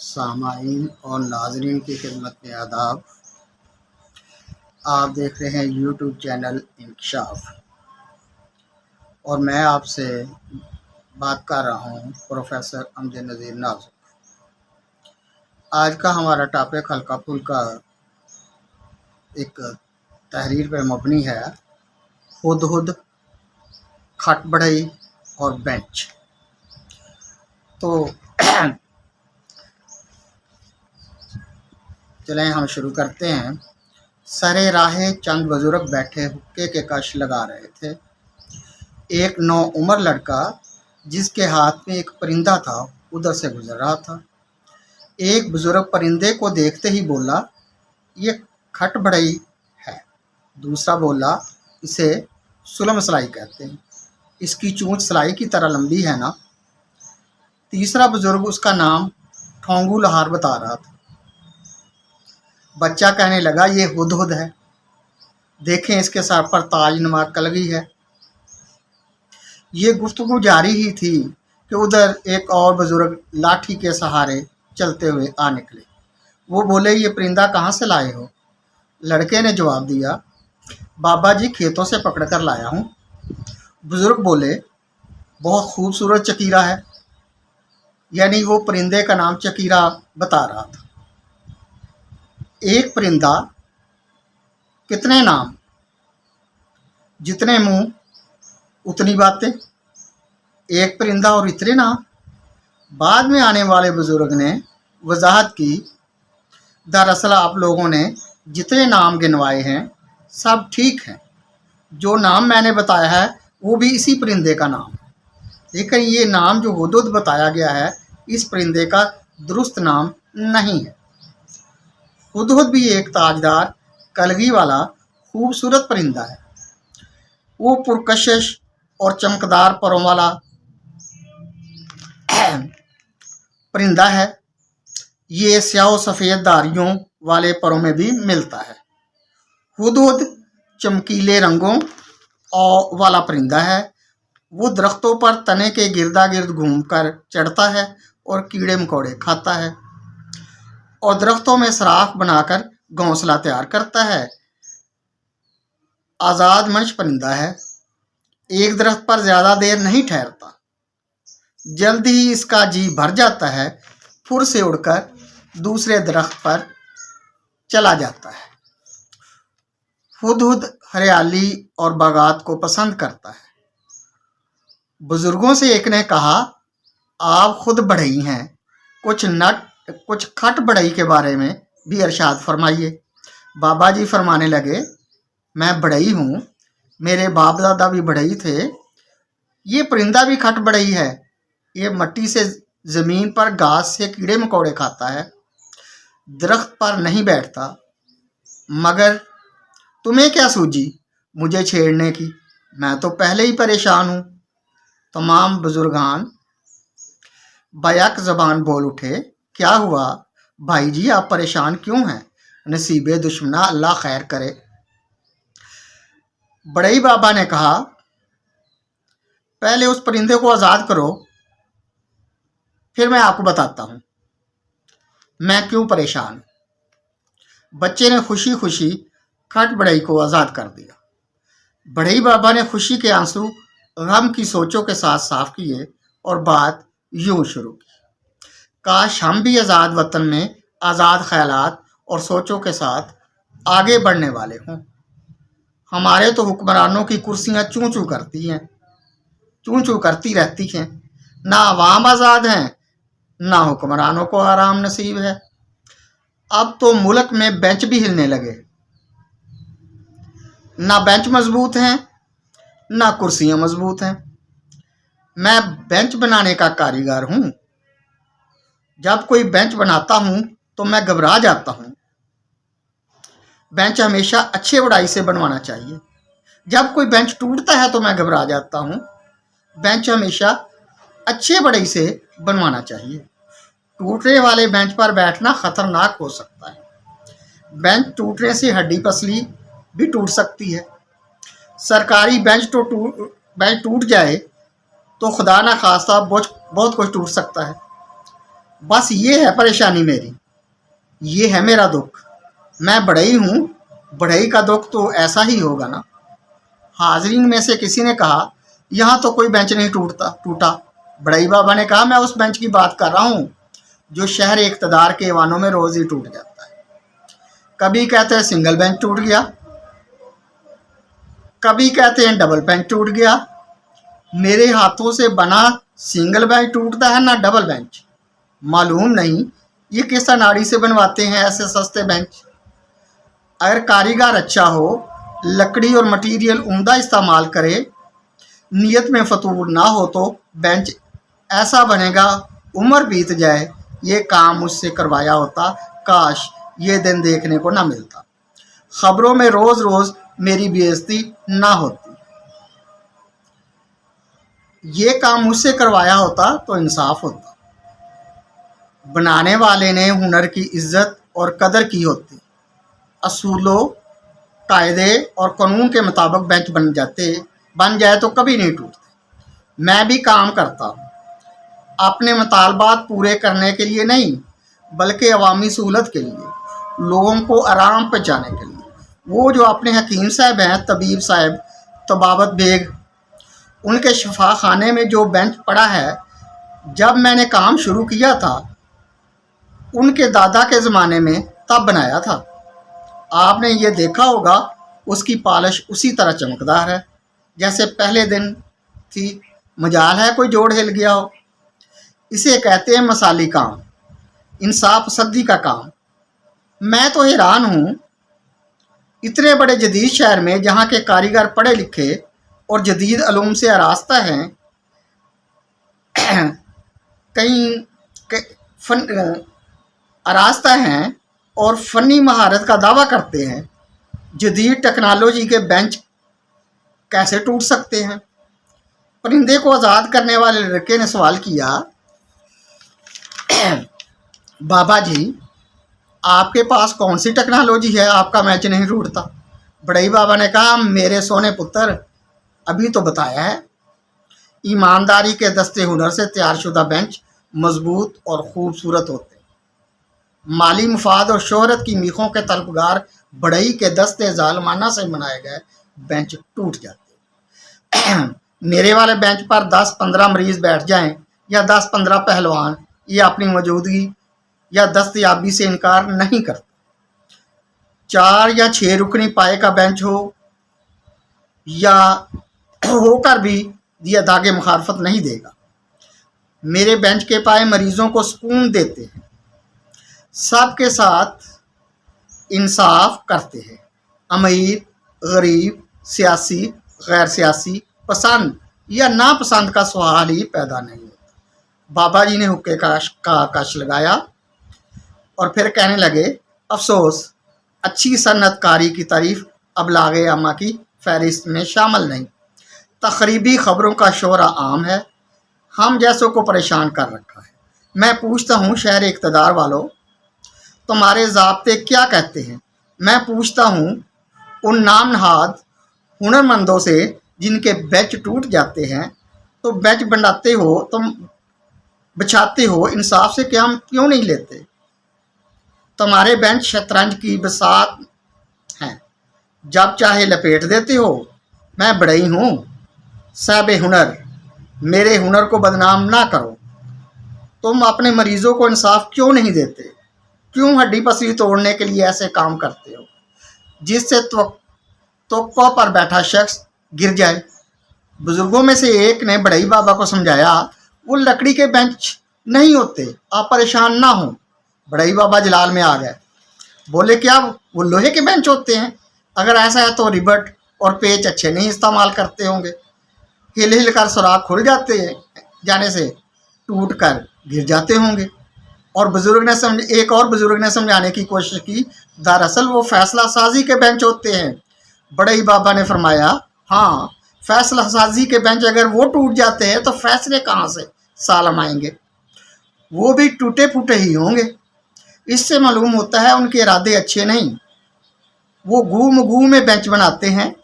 سامعین اور ناظرین کی خدمت میں آداب۔ آپ دیکھ رہے ہیں یوٹیوب چینل انکشاف اور میں آپ سے بات کر رہا ہوں پروفیسر امجد نذیر نازک۔ آج کا ہمارا ٹاپک ہلکا پھلکا ایک تحریر پہ مبنی ہے، ہدہد، کھٹ بڑھئی اور بینچ۔ تو چلیں ہم شروع کرتے ہیں۔ سرے راہ چند بزرگ بیٹھے حقے کے کش لگا رہے تھے۔ ایک نو عمر لڑکا جس کے ہاتھ میں ایک پرندہ تھا ادھر سے گزر رہا تھا۔ ایک بزرگ پرندے کو دیکھتے ہی بولا، یہ کھٹ بڑھئی ہے۔ دوسرا بولا، اسے سلم سلائی کہتے ہیں، اس کی چونچ سلائی کی طرح لمبی ہے نا۔ تیسرا بزرگ اس کا نام ٹھونگو لہار بتا رہا تھا۔ بچہ کہنے لگا، یہ ہدہد ہے، دیکھیں اس کے سر پر تاج نما کلگی ہے۔ یہ گفتگو جاری ہی تھی کہ ادھر ایک اور بزرگ لاٹھی کے سہارے چلتے ہوئے آ نکلے۔ وہ بولے، یہ پرندہ کہاں سے لائے ہو؟ لڑکے نے جواب دیا، بابا جی کھیتوں سے پکڑ کر لایا ہوں۔ بزرگ بولے، بہت خوبصورت چکیرا ہے، یعنی وہ پرندے کا نام چکیرا بتا رہا تھا۔ ایک پرندہ کتنے نام، جتنے منہ اتنی باتیں۔ ایک پرندہ اور اتنے نام۔ بعد میں آنے والے بزرگ نے وضاحت کی، دراصل آپ لوگوں نے جتنے نام گنوائے ہیں سب ٹھیک ہیں، جو نام میں نے بتایا ہے وہ بھی اسی پرندے کا نام ہے، لیکن یہ نام جو ہدہد بتایا گیا ہے اس پرندے کا درست نام نہیں ہے۔ ہدہد بھی ایک تاجدار کلگی والا خوبصورت پرندہ ہے۔ وہ پرکشش اور چمکدار پروں والا پرندہ ہے۔ یہ سیاہ و سفید داریوں والے پروں میں بھی ملتا ہے۔ ہدہد چمکیلے رنگوں والا پرندہ ہے۔ وہ درختوں پر تنے کے گردا گرد گھوم کر چڑھتا ہے اور کیڑے مکوڑے کھاتا ہے اور درختوں میں سوراخ بنا کر گھونسلہ تیار کرتا ہے۔ آزاد منش پرندہ ہے، ایک درخت پر زیادہ دیر نہیں ٹھہرتا، جلد ہی اس کا جی بھر جاتا ہے، پھر سے اڑ کر دوسرے درخت پر چلا جاتا ہے۔ ہدہد ہریالی اور باغات کو پسند کرتا ہے۔ بزرگوں سے ایک نے کہا، آپ خود بڑھئی ہیں، کچھ کھٹ بڑھئی کے بارے میں بھی ارشاد فرمائیے۔ بابا جی فرمانے لگے، میں بڑھئی ہوں، میرے باپ دادا بھی بڑھئی تھے، یہ پرندہ بھی کھٹ بڑھئی ہے۔ یہ مٹی سے زمین پر گھاس سے کیڑے مکوڑے کھاتا ہے، درخت پر نہیں بیٹھتا۔ مگر تمہیں کیا سوجی مجھے چھیڑنے کی؟ میں تو پہلے ہی پریشان ہوں۔ تمام بزرگان بیک زبان بول اٹھے، کیا ہوا بھائی جی، آپ پریشان کیوں ہیں؟ نصیب دشمنا اللہ خیر کرے۔ بڑھئی بابا نے کہا، پہلے اس پرندے کو آزاد کرو، پھر میں آپ کو بتاتا ہوں میں کیوں پریشان ہوں۔ بچے نے خوشی خوشی کھٹ بڑھئی کو آزاد کر دیا۔ بڑھئی بابا نے خوشی کے آنسو غم کی سوچوں کے ساتھ صاف کیے اور بات یوں شروع کی، کاش ہم بھی آزاد وطن میں آزاد خیالات اور سوچوں کے ساتھ آگے بڑھنے والے ہوں۔ ہمارے تو حکمرانوں کی کرسیاں چوں چوں کرتی ہیں، چوں چوں کرتی رہتی ہیں، نہ عوام آزاد ہیں نہ حکمرانوں کو آرام نصیب ہے۔ اب تو ملک میں بینچ بھی ہلنے لگے، نہ بینچ مضبوط ہیں نہ کرسیاں مضبوط ہیں۔ میں بینچ بنانے کا کاریگر ہوں، جب کوئی بینچ بناتا ہوں تو میں گھبرا جاتا ہوں۔ بینچ ہمیشہ اچھے بڑائی سے بنوانا چاہیے، جب کوئی بینچ ٹوٹتا ہے تو میں گھبرا جاتا ہوں۔ بینچ ہمیشہ اچھے بڑائی سے بنوانا چاہیے، ٹوٹنے والے بینچ پر بیٹھنا خطرناک ہو سکتا ہے۔ بینچ ٹوٹنے سے ہڈی پسلی بھی ٹوٹ سکتی ہے۔ سرکاری بینچ ٹوٹ جائے تو خدا نخواستہ بہت کچھ ٹوٹ سکتا ہے۔ बस ये है परेशानी मेरी, ये है मेरा दुख। मैं बढ़ई हूँ, बढ़ई का दुख तो ऐसा ही होगा ना। हाजरीन में से किसी ने कहा, यहाँ तो कोई बेंच नहीं टूटा। बढ़ई बाबा ने कहा, मैं उस बेंच की बात कर रहा हूँ जो शहर इक़्तिदार के ऐवानों में रोज ही टूट जाता है। कभी कहते हैं सिंगल बेंच टूट गया, कभी कहते हैं डबल बेंच टूट गया। मेरे हाथों से बना सिंगल बेंच टूटता है ना डबल बेंच। मालूम नहीं ये किस नाड़ी से बनवाते हैं ऐसे सस्ते बेंच। अगर कारीगर अच्छा हो, लकड़ी और मटेरियल उम्दा इस्तेमाल करे, नियत में फतूर ना हो तो बेंच ऐसा बनेगा उम्र बीत जाए। ये काम मुझसे करवाया होता, काश ये दिन देखने को ना मिलता। खबरों में रोज रोज मेरी बेइज्जती ना होती। ये काम मुझसे करवाया होता तो इंसाफ होता। बनाने वाले ने हुनर की इज्जत और कदर की होती। असूलों, कायदे और कानून के मुताबिक बेंच बन जाए तो कभी नहीं टूटते। मैं भी काम करता हूँ, अपने मुतालबात पूरे करने के लिए नहीं, बल्कि अवामी सहूलत के लिए, लोगों को आराम पहुँचाने के लिए। वो जो अपने हकीम साहब हैं, तबीब साहब, तबाबत बेग, उनके शिफा खाने में जो बेंच पड़ा है, जब मैंने काम शुरू किया था उनके दादा के ज़माने में तब बनाया था। आपने ये देखा होगा, उसकी पॉलिश उसी तरह चमकदार है जैसे पहले दिन थी। मजाल है कोई जोड़ हिल गया हो। इसे कहते हैं मसाली काम, इंसाफ पसंदी का काम। मैं तो हैरान हूँ, इतने बड़े जदीद शहर में जहाँ के कारीगर पढ़े लिखे और जदीद अलूम से आरास्ता हैं, आरास्ता हैं और फ़नी महारत का दावा करते हैं, जदीद टेक्नोलॉजी के बेंच कैसे टूट सकते हैं? परिंदे को आज़ाद करने वाले लड़के ने सवाल किया, बाबा जी आपके पास कौन सी टेक्नोलॉजी है, आपका बेंच नहीं टूटता? बढ़ई बाबा ने कहा, मेरे सोने पुत्र, अभी तो बताया है। ईमानदारी के दस्ते हुनर से तैयारशुदा बेंच मजबूत और खूबसूरत होते हैं। माली मुफाद और शोहरत की मीखों के तलबगार बढ़ई के दस्ते जालमाना से बनाए गए बेंच टूट जाते। मेरे वाले बेंच पर 10-15 मरीज बैठ जाएं या 10-15 पहलवान, ये अपनी मौजूदगी या दस्तयाबी से इनकार नहीं करते। 4 या 6 रुकनी पाए का बेंच हो या होकर भी ये दागे मुखालफत नहीं देगा। मेरे बेंच के पाए मरीजों को सुकून देते हैं, सबके साथ इंसाफ करते हैं। अमीर, गरीब, सियासी, गैर सियासी, पसंद या नापसंद का सवाल ही पैदा नहीं होता। बाबा जी ने हुक्के का कश लगाया और फिर कहने लगे, अफसोस अच्छी सन्नतकारी की तारीफ अबलागे आमा की फहरिस्त में शामिल नहीं। तकरीबी खबरों का शोरा आम है, हम जैसों को परेशान कर रखा है। मैं पूछता हूँ शहर इक़्तिदार वालों, तुम्हारे ज़ाब्ते क्या कहते हैं? मैं पूछता हूँ उन नाम नहाद हुनरमंदों से जिनके बेंच टूट जाते हैं, तो बेंच बनाते हो, तुम बिछाते हो, इंसाफ से क्या क्यों नहीं लेते? तुम्हारे बेंच शतरंज की बसात हैं, जब चाहे लपेट देते हो। मैं बढ़ई हूँ, साहब हुनर, मेरे हुनर को बदनाम ना करो। तुम अपने मरीजों को इंसाफ क्यों नहीं देते? क्यों हड्डी पसली तोड़ने के लिए ऐसे काम करते हो जिससे त्वक्कों पर बैठा शख्स गिर जाए? बुजुर्गों में से एक ने बढ़ई बाबा को समझाया, वो लकड़ी के बेंच नहीं होते, आप परेशान ना हो। बढ़ई बाबा जलाल में आ गए, बोले, क्या वो लोहे के बेंच होते हैं? अगर ऐसा है तो रिबट और पेच अच्छे नहीं इस्तेमाल करते होंगे, हिल हिल कर सुराख खुल जाने से टूट कर गिर जाते होंगे। एक और बुजुर्ग ने समझाने की कोशिश की, दरअसल वो फैसला साजी के बेंच होते हैं। बढ़ई बाबा ने फरमाया, हाँ, फैसला साजी के बेंच अगर वो टूट जाते हैं तो फैसले कहाँ से सालम आएंगे? वो भी टूटे फूटे ही होंगे। इससे मालूम होता है उनके इरादे अच्छे नहीं। वो गू में बेंच बनाते हैं,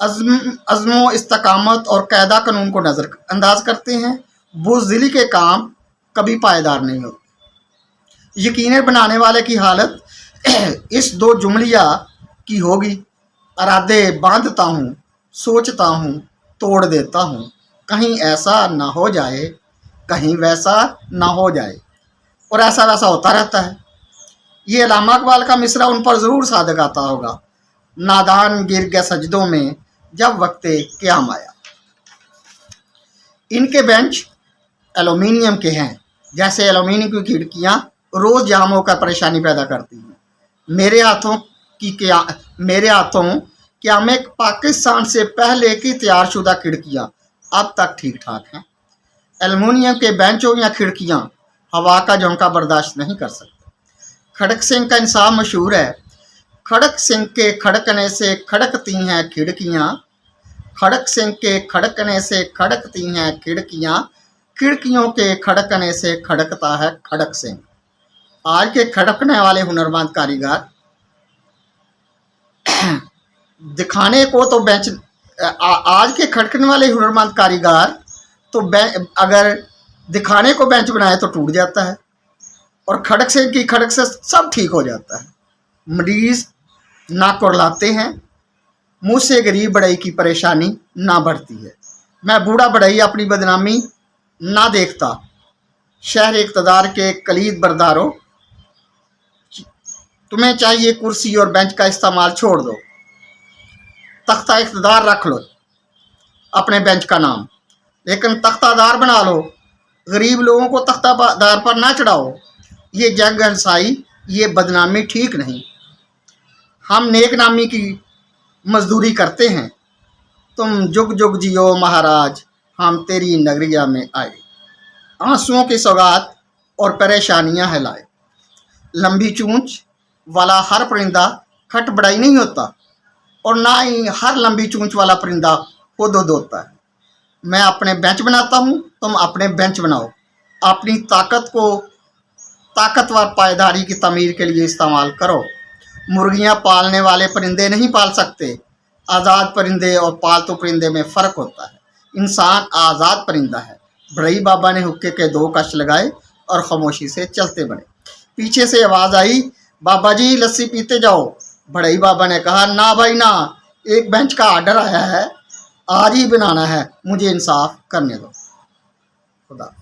अज़्मो इस्तकामत और कायदा कानून को नज़रअंदाज करते हैं। बुज़दिली के काम कभी पायदार नहीं होती। यकीन बनाने वाले की हालत इस दो जुमलिया की होगी। इरादे बांधता हूँ, सोचता हूँ, तोड़ देता हूँ, कहीं ऐसा ना हो जाए, कहीं वैसा ना हो जाए, और ऐसा वैसा होता रहता है। ये अल्लामा इकबाल का मिसरा उन पर ज़रूर सादक आता होगा। नादान गिर गए सजदों में जब वक्ते क़याम आया। इनके बेंच एल्यूमिनियम के हैं, जैसे एल्यूमिनियम की खिड़कियाँ रोज़ जाम होकर परेशानी पैदा करती हैं। मेरे हाथों क़याम पाकिस्तान से पहले की तैयारशुदा खिड़कियाँ अब तक ठीक ठाक हैं। एल्यूमिनियम के बेंचों या खिड़कियाँ हवा का झोंका बर्दाश्त नहीं कर सकते। खड़क सिंह का इंसाफ मशहूर है। खड़क सिंह के खड़कने से खड़कती हैं खिड़कियाँ, खड़क सिंह के खड़कने से खड़कती हैं खिड़कियाँ, खिड़कियों के खड़कने से खड़कता है खड़क सिंह। आज के खड़कने वाले हुनरमंद कारीगर दिखाने को तो बेंच आज के खड़कने वाले हुनरमंद कारीगर तो अगर दिखाने को बेंच बनाए तो टूट जाता है, और खड़क सिंह की खड़क से सब ठीक हो जाता है। मरीज ना कुरलाते हैं, मुँह से गरीब बढ़ई की परेशानी ना बढ़ती है। मैं बूढ़ा बढ़ई अपनी बदनामी ना देखता। शहर इक़्तिदार के कलीद बरदारों, तुम्हें चाहिए कुर्सी और बेंच का इस्तेमाल छोड़ दो। तख्ता इक़्तिदार रख लो अपने बेंच का नाम, लेकिन तख्तादार बना लो। गरीब लोगों को तख्तादार पर ना चढ़ाओ। ये जंग हंसाई, ये बदनामी ठीक नहीं। हम नेक नामी की मजदूरी करते हैं। तुम जुग जुग जियो महाराज, हम तेरी नगरिया में आए। आंसुओं की सौगात और परेशानियां है लाए। लंबी चूंच वाला हर परिंदा खट बड़ाई नहीं होता, और ना ही हर लंबी चूंच वाला परिंदा खुद होता है। मैं अपने बेंच बनाता हूँ, तुम अपने बेंच बनाओ। अपनी ताकत को ताकतवर पायदारी की तमीर के लिए इस्तेमाल करो। मुर्गियाँ पालने वाले परिंदे नहीं पाल सकते। आज़ाद परिंदे और पालतू परिंदे में फ़र्क होता है। इंसान आज़ाद परिंदा है। बढ़ई बाबा ने हुक्के के दो कश लगाए और खामोशी से चलते बने। पीछे से आवाज़ आई, बाबा जी लस्सी पीते जाओ। बढ़ई बाबा ने कहा, ना भाई ना, एक बेंच का आर्डर आया है, आज ही बनाना है, मुझे इंसाफ करने दो। खुदा।